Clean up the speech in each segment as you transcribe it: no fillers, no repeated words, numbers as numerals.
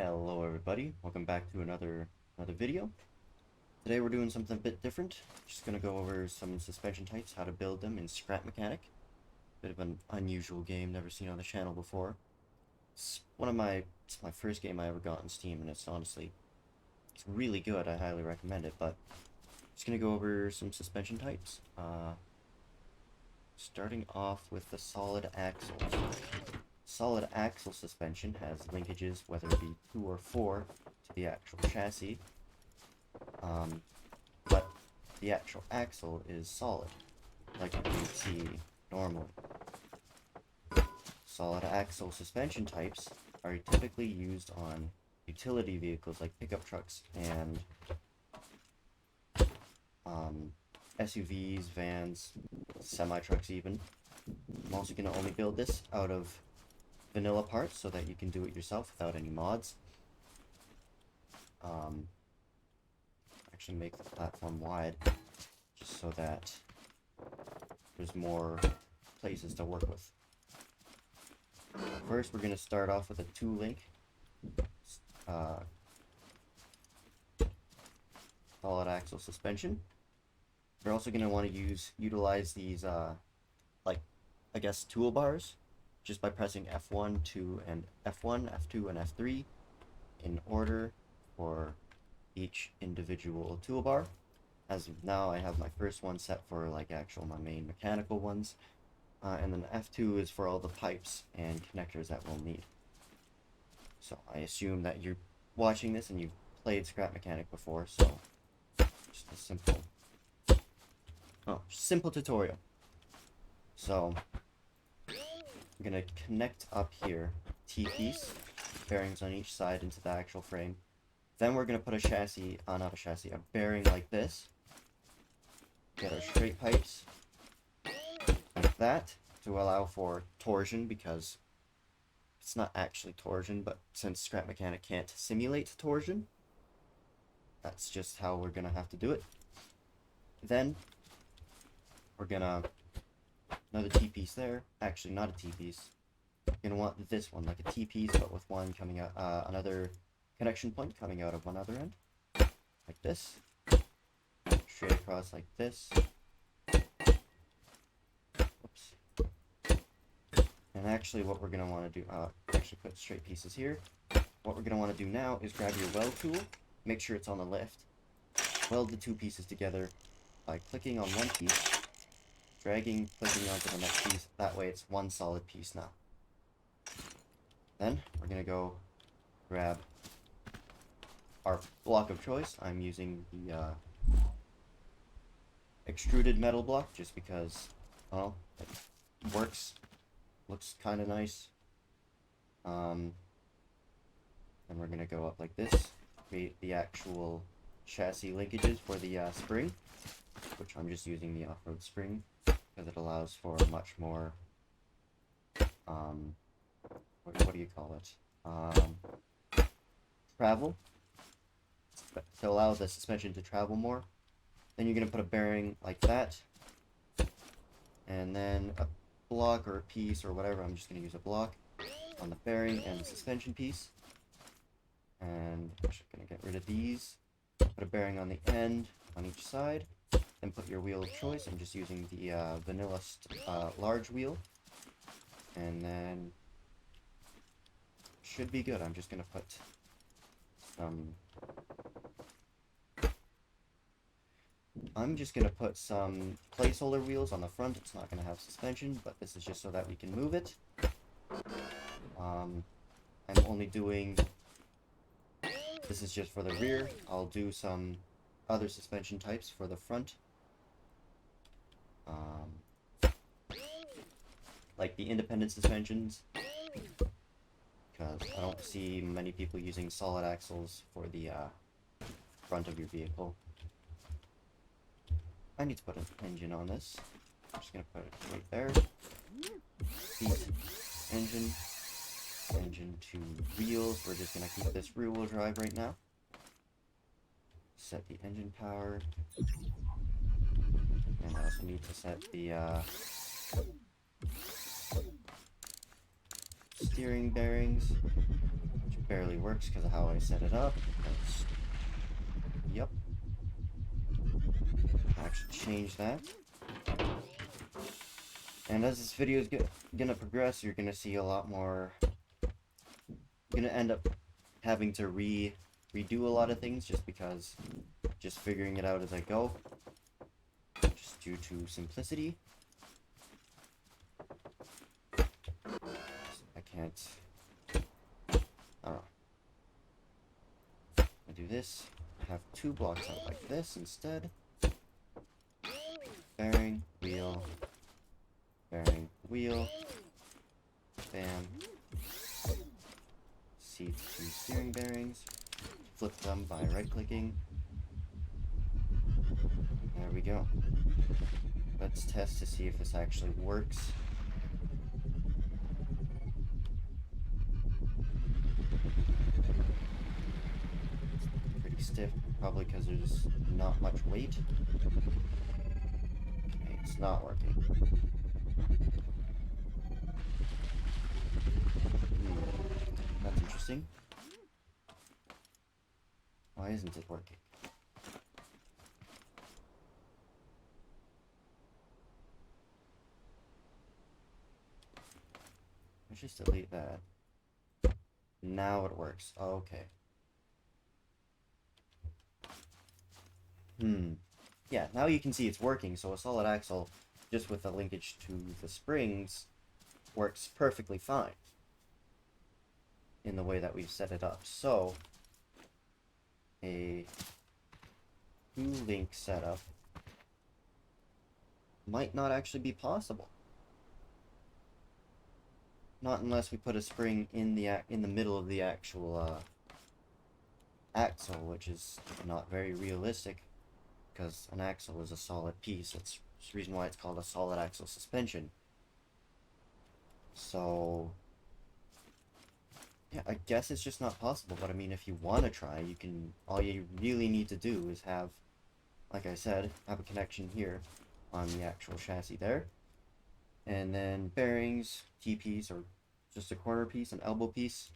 Hello everybody, welcome back to another video. Today we're doing something a bit different. Just gonna go over some suspension types, how to build them in Scrap Mechanic. Bit of an unusual game, never seen on the channel before. It's my first game I ever got on Steam, and it's really good. I highly recommend it. But just gonna go over some suspension types. Starting off with the solid axles. Solid axle suspension has linkages, whether it be 2 or 4, to the actual chassis, but the actual axle is solid, like you can see normally. Solid axle suspension types are typically used on utility vehicles like pickup trucks and SUVs, vans, semi-trucks even. I'm also going to only build this out of vanilla parts so that you can do it yourself without any mods. Actually make the platform wide just so that there's more places to work with. First we're going to start off with a 2-link solid axle suspension. You're also going to want to utilize these I guess toolbars, just by pressing F1, 2, and F1, F2, and F3 in order for each individual toolbar. As of now, I have my first one set for my main mechanical ones, and then F2 is for all the pipes and connectors that we'll need. So I assume that you're watching this and you've played Scrap Mechanic before, so just a simple tutorial. So I'm going to connect up here, T-piece, bearings on each side into the actual frame. Then we're going to put a bearing like this. Get our straight pipes, like that, to allow for torsion, because it's not actually torsion, but since Scrap Mechanic can't simulate torsion, that's just how we're going to have to do it. Then we're going to another T-piece there. Actually, not a T-piece. You're gonna want this one, like a T-piece, but with one coming out, another connection point coming out of one other end, like this. Straight across like this. Whoops. And actually, what we're gonna want to do, actually put straight pieces here. What we're gonna want to do now is grab your weld tool. Make sure it's on the lift. Weld the 2 pieces together by clicking on one piece. Clicking onto the next piece. That way it's one solid piece now. Then we're going to go grab our block of choice. I'm using the extruded metal block just because, well, it works. Looks kind of nice. And we're going to go up like this. Create the actual chassis linkages for the spring, which I'm just using the off-road spring, because it allows for much more, what do you call it, travel, to allow the suspension to travel more. Then you're going to put a bearing like that, and then a block or a piece or whatever, I'm just going to use a block on the bearing and the suspension piece, and I'm just going to get rid of these, put a bearing on the end on each side. Then put your wheel of choice. I'm just using the vanilla large wheel. And then should be good. I'm just going to put some placeholder wheels on the front. It's not going to have suspension, but this is just so that we can move it. I'm only doing, this is just for the rear. I'll do some other suspension types for the front. Like the independent suspensions, because I don't see many people using solid axles for the front of your vehicle. I need to put an engine on this. I'm just going to put it right there. Seat, engine to wheels. We're just going to keep this rear wheel drive right now. Set the engine power. And I also need to set the steering bearings, which barely works because of how I set it up. Yep. Actually change that. And as this video is gonna progress, you're gonna see a lot more. You're gonna end up having to redo a lot of things just figuring it out as I go, just due to simplicity. I can't. I don't know. I do this. I have 2 blocks out like this instead. Bearing, wheel, bearing, wheel, bam. Seat 2 steering bearings. Flip them by right-clicking. There we go. Let's test to see if this actually works. It's pretty stiff, probably because there's not much weight. Okay, it's not working. That's interesting. Why isn't it working? Let's just delete that. Now it works. Okay. Yeah, now you can see it's working, so a solid axle, just with the linkage to the springs, works perfectly fine in the way that we've set it up. So, a 2-link setup might not actually be possible. Not unless we put a spring in the middle of the actual axle, which is not very realistic, because an axle is a solid piece. That's the reason why it's called a solid axle suspension. So, yeah, I guess it's just not possible, but I mean, if you want to try, you can. All you really need to do is have, like I said, have a connection here on the actual chassis there, and then bearings, T-piece, or just a corner piece, an elbow piece,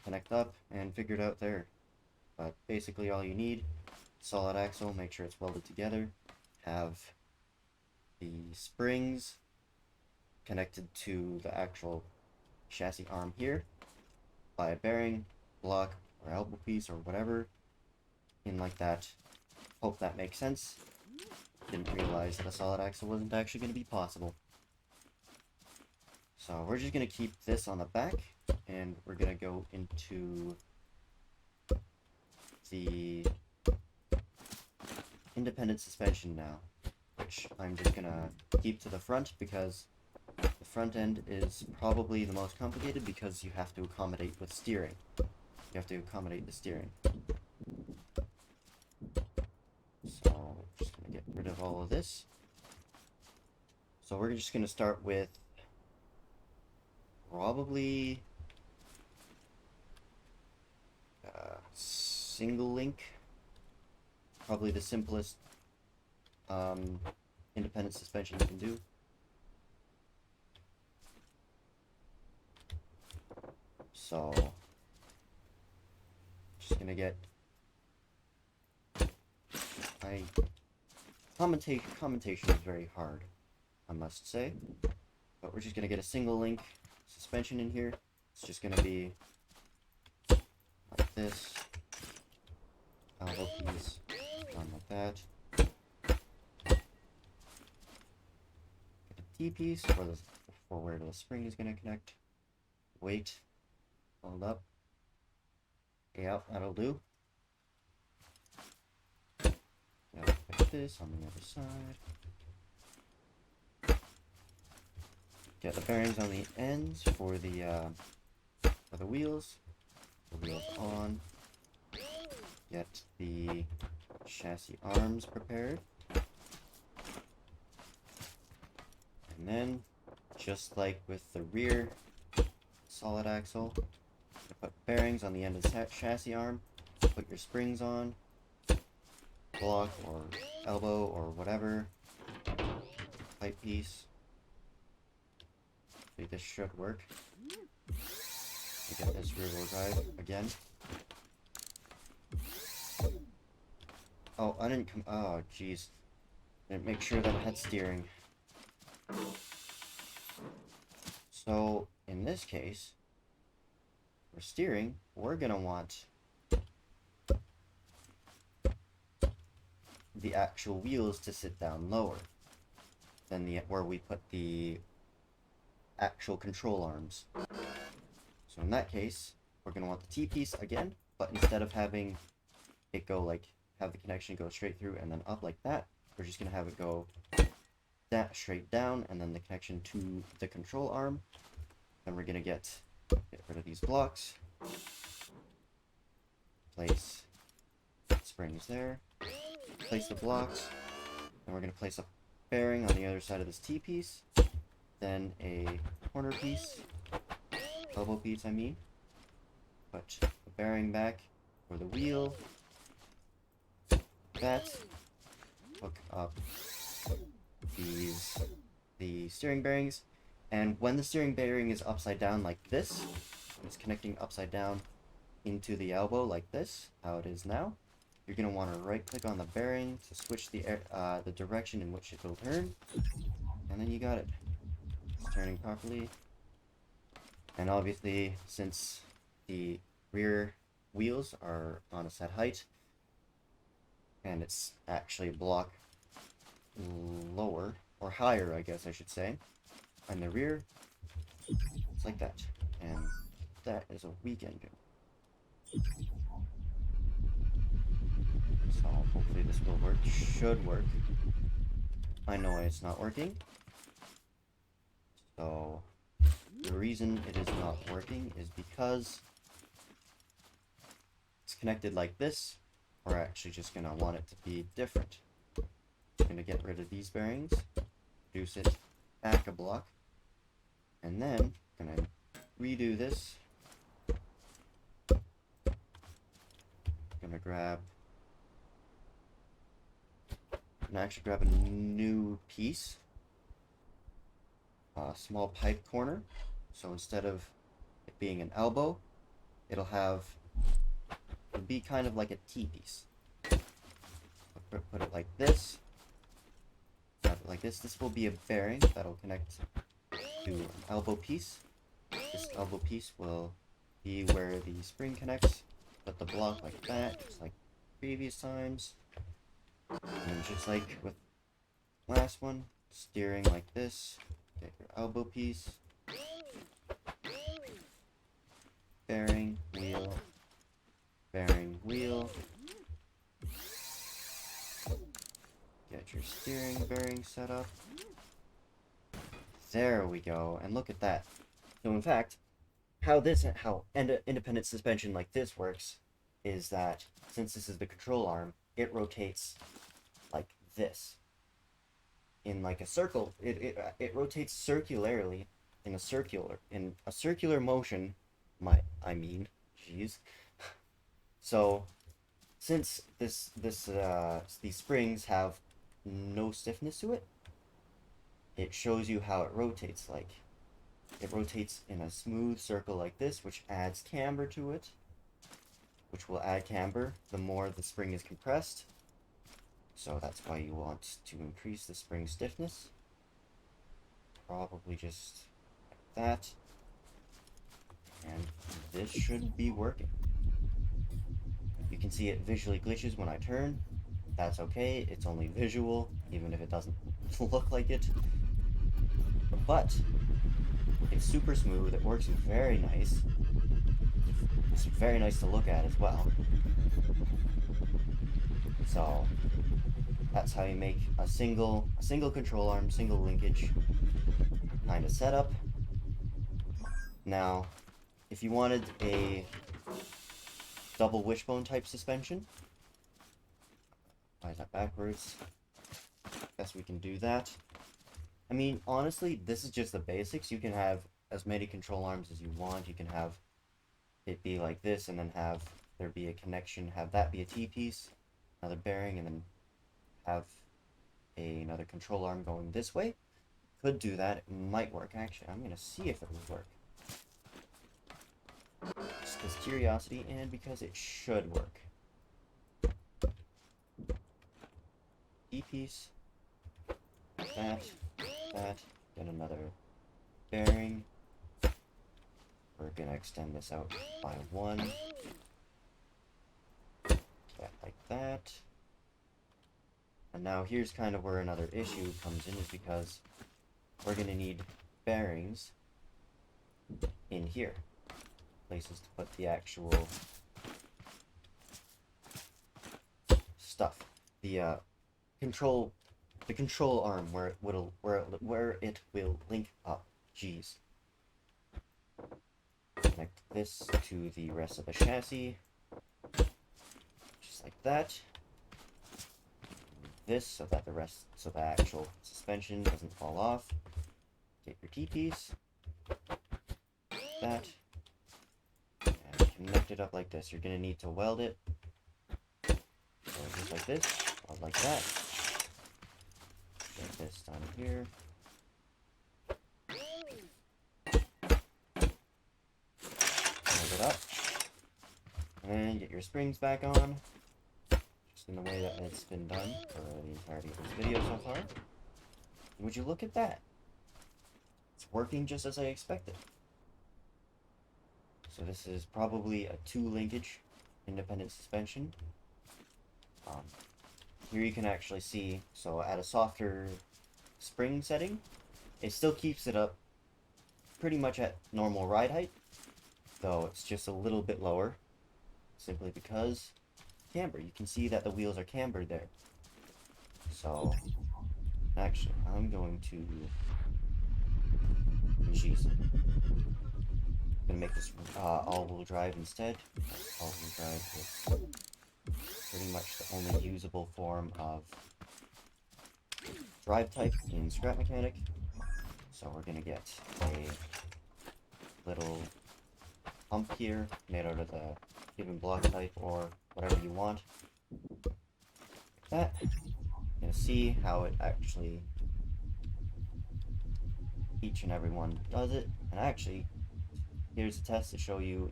connect up, and figure it out there. But basically all you need, solid axle, make sure it's welded together, have the springs connected to the actual chassis arm here by a bearing, block, or elbow piece, or whatever, in like that. Hope that makes sense. Didn't realize that a solid axle wasn't actually going to be possible. So we're just going to keep this on the back, and we're going to go into the independent suspension now, which I'm just going to keep to the front because the front end is probably the most complicated because you have to accommodate with steering. You have to accommodate the steering. So just going to get rid of all of this. So we're just going to start with probably single link. Probably the simplest independent suspension you can do. So just gonna get commentation is very hard, I must say. But we're just gonna get a single link suspension in here. It's just gonna be like this. Elbow piece, on like that. Get a T-piece for where the spring is gonna connect. Weight, hold up. Yeah, that'll do. Now like this on the other side. Get the bearings on the ends for the wheels. The wheels on. Get the chassis arms prepared. And then, just like with the rear solid axle, you put bearings on the end of the chassis arm, put your springs on, block or elbow or whatever, pipe piece. Hopefully this should work. to get this rear wheel drive again. Oh, I didn't come. Oh, jeez. Didn't make sure that it had steering. So, in this case, for steering, we're gonna want the actual wheels to sit down lower than where we put the actual control arms. So in that case, we're gonna want the T-piece again, but instead of having it go like, have the connection go straight through and then up like that, we're just gonna have it go that straight down and then the connection to the control arm. Then we're gonna get rid of these blocks, place springs there, place the blocks, and we're gonna place a bearing on the other side of this T-piece, then a corner piece, elbow piece I mean, put the bearing back for the wheel, that, hook up the steering bearings, and when the steering bearing is upside down like this, it's connecting upside down into the elbow like this, how it is now, you're going to want to right click on the bearing to switch the direction in which it will turn, and then you got it. It's turning properly. And obviously, since the rear wheels are on a set height, and it's actually a block lower, or higher I guess I should say, and the rear, it's like that. And that is a weak engine. So hopefully this will work. Should work. I know it's not working. So the reason it is not working is because it's connected like this. We're actually just gonna want it to be different. I'm gonna get rid of these bearings, reduce it back a block, and then I'm gonna redo this. Actually grab a new piece, a small pipe corner. So instead of it being an elbow, it'll be kind of like a T-piece. Put it like this. Have it like this. This will be a bearing that'll connect to an elbow piece. This elbow piece will be where the spring connects. Put the block like that, just like previous times. And just like with last one, steering like this. Get your elbow piece. Bearing, wheel. Bearing, wheel. Get your steering bearing set up. There we go, and look at that. So in fact, how independent suspension like this works is that since this is the control arm, it rotates like this. In like a circle, it rotates circularly in a circular motion. Jeez. So since these springs have no stiffness to it, it shows you how it rotates. Like it rotates in a smooth circle like this, which adds camber to it, which will add camber the more the spring is compressed. So that's why you want to increase the spring stiffness. Probably just like that. And this should be working. You can see it visually glitches when I turn. That's okay, it's only visual, even if it doesn't look like it. But it's super smooth, it works very nice. It's very nice to look at as well. So that's how you make a single control arm, single linkage kind of setup. Now, if you wanted a double wishbone type suspension, why is that backwards? Guess we can do that. I mean, honestly, this is just the basics. You can have as many control arms as you want. You can have it be like this, and then have there be a connection, have that be a T-piece, another bearing, and then have another control arm going this way. Could do that. It might work. Actually, I'm gonna see if it will work. curiosity and because it should work. D-piece, that, then another bearing. We're gonna extend this out by 1. That like that. And now here's kind of where another issue comes in, is because we're gonna need bearings in here. Places to put the actual stuff. The control arm where it will link up. Jeez. Connect this to the rest of the chassis, just like that. This so that the actual suspension doesn't fall off. Get your T-piece, that, and connect it up like this. You're gonna need to weld it. So just like this, or like that. Get this down here. Hold it up. And get your springs back on. Just in the way that it's been done for the entirety of this video so far. Would you look at that? It's working just as I expected. So this is probably a 2-linkage independent suspension. Here you can actually see, so at a softer spring setting, it still keeps it up pretty much at normal ride height, though it's just a little bit lower, simply because camber. You can see that the wheels are cambered there. So, actually, I'm going to... Jeez. I'm gonna make this all-wheel drive instead. All-wheel drive is pretty much the only usable form of drive type in Scrap Mechanic. So we're gonna get a little pump here made out of the given block type or whatever you want. Like that. You're gonna see how it actually, each and every one does it. And actually, here's a test to show you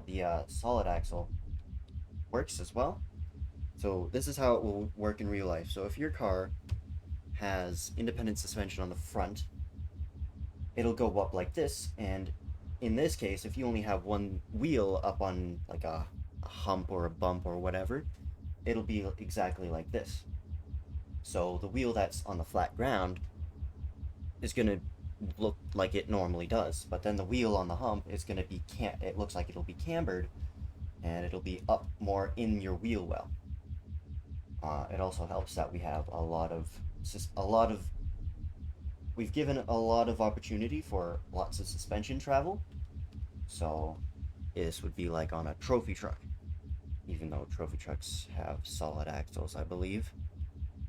the solid axle works as well. So this is how it will work in real life. So if your car has independent suspension on the front, it'll go up like this, and in this case, if you only have one wheel up on like a hump or a bump or whatever, it'll be exactly like this. So the wheel that's on the flat ground is going to look like it normally does, but then the wheel on the hump is going to be it looks like it'll be cambered, and it'll be up more in your wheel well. It also helps that we have we've given a lot of opportunity for lots of suspension travel. So this would be like on a trophy truck, even though trophy trucks have solid axles, I believe.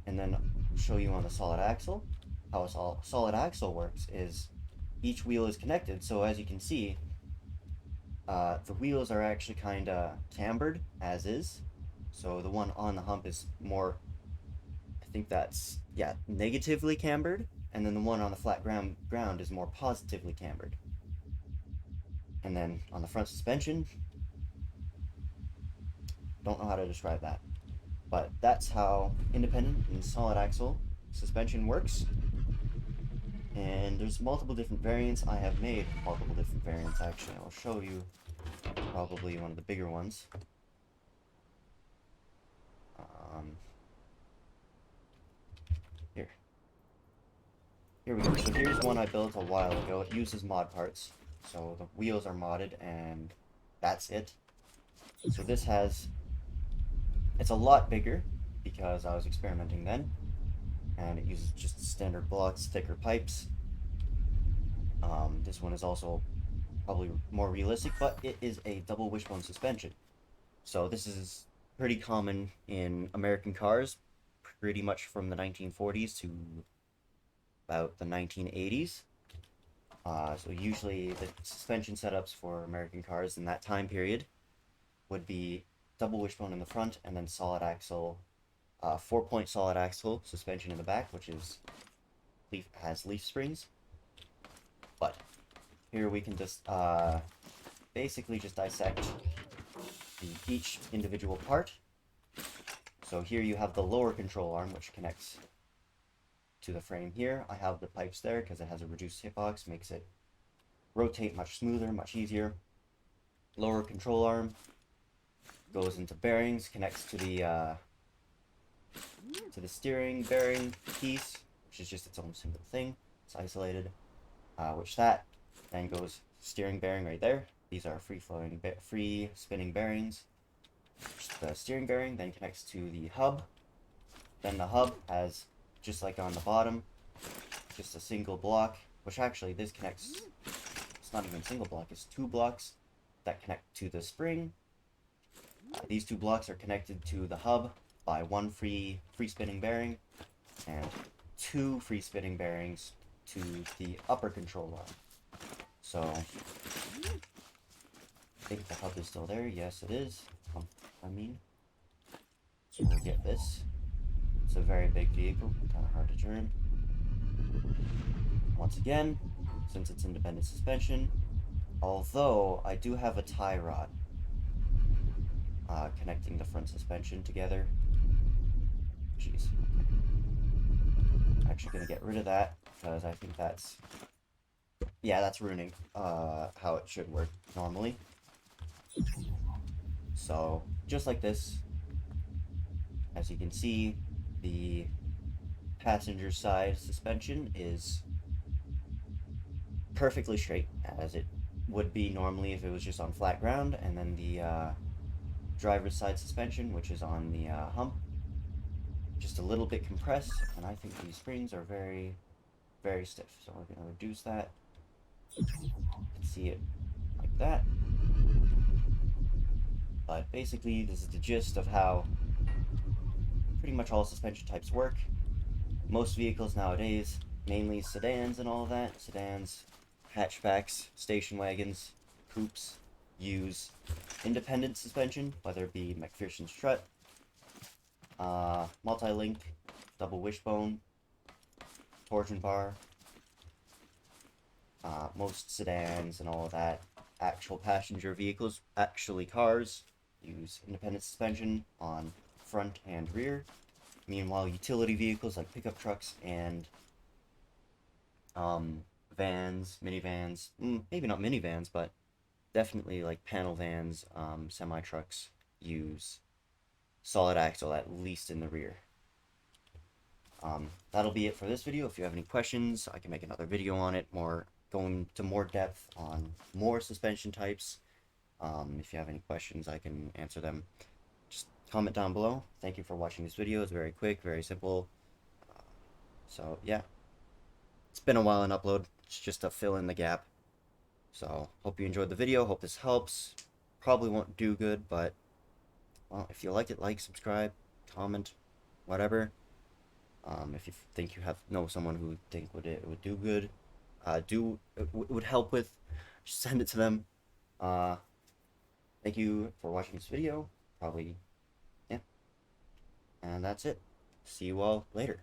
And then show you on the solid axle. How a solid axle works is each wheel is connected, so as you can see, the wheels are actually kind of cambered as is. So the one on the hump is more, I think that's, yeah, negatively cambered, and then the one on the flat ground is more positively cambered. And then on the front suspension, don't know how to describe that, but that's how independent and solid axle suspension works. And there's multiple different variants. I have made multiple different variants, actually. I'll show you probably one of the bigger ones. Here we go. So here's one I built a while ago. It uses mod parts. So the wheels are modded, and that's it. So this it's a lot bigger because I was experimenting then. And it uses just standard blocks, thicker pipes. This one is also probably more realistic, but it is a double wishbone suspension. So this is pretty common in American cars, pretty much from the 1940s to about the 1980s. So usually the suspension setups for American cars in that time period would be double wishbone in the front, and then solid axle, 4-point solid axle suspension in the back, which is has leaf springs. But here we can just basically just dissect each individual part. So here you have the lower control arm, which connects to the frame here. I have the pipes there because it has a reduced hitbox, makes it rotate much smoother, much easier. Lower control arm goes into bearings, connects to the steering bearing piece, which is just its own single thing. It's isolated, which that then goes steering bearing right there. These are free spinning bearings. The steering bearing then connects to the hub. Then the hub has, just like on the bottom, just a single block, which actually this connects, it's not even a single block, it's 2 blocks that connect to the spring. These 2 blocks are connected to the hub by 1 free spinning bearing and 2 free spinning bearings to the upper control arm. So I think the hub is still there. Yes, it is. So we'll get this. It's a very big vehicle, kind of hard to turn. Once again, since it's independent suspension, although I do have a tie rod connecting the front suspension together. Jeez. Actually gonna get rid of that because I think that's, yeah, that's ruining how it should work normally. So just like this, as you can see, the passenger side suspension is perfectly straight, as it would be normally if it was just on flat ground, and then the driver's side suspension, which is on the hump, just a little bit compressed, and I think these springs are very, very stiff. So we're going to reduce that. You can see it like that. But basically, this is the gist of how pretty much all suspension types work. Most vehicles nowadays, mainly sedans and all of that, sedans, hatchbacks, station wagons, coupes, use independent suspension, whether it be McPherson strut, multi-link, double wishbone, torsion bar. Most sedans and all of that, actual passenger vehicles, actually cars, use independent suspension on front and rear. Meanwhile, utility vehicles like pickup trucks and vans, minivans, maybe not minivans, but definitely like panel vans, semi-trucks use solid axle, at least in the rear. That'll be it for this video. If you have any questions, I can make another video on it, going to more depth on more suspension types. If you have any questions, I can answer them. Just comment down below. Thank you for watching this video. It's very quick, very simple. So yeah, it's been a while in upload. It's just to fill in the gap. So hope you enjoyed the video. Hope this helps. Probably won't do good, but well, if you like it, like, subscribe, comment, whatever. If you think you know someone who it would do good, would help with, just send it to them. Thank you for watching this video. Probably, yeah. And that's it. See you all later.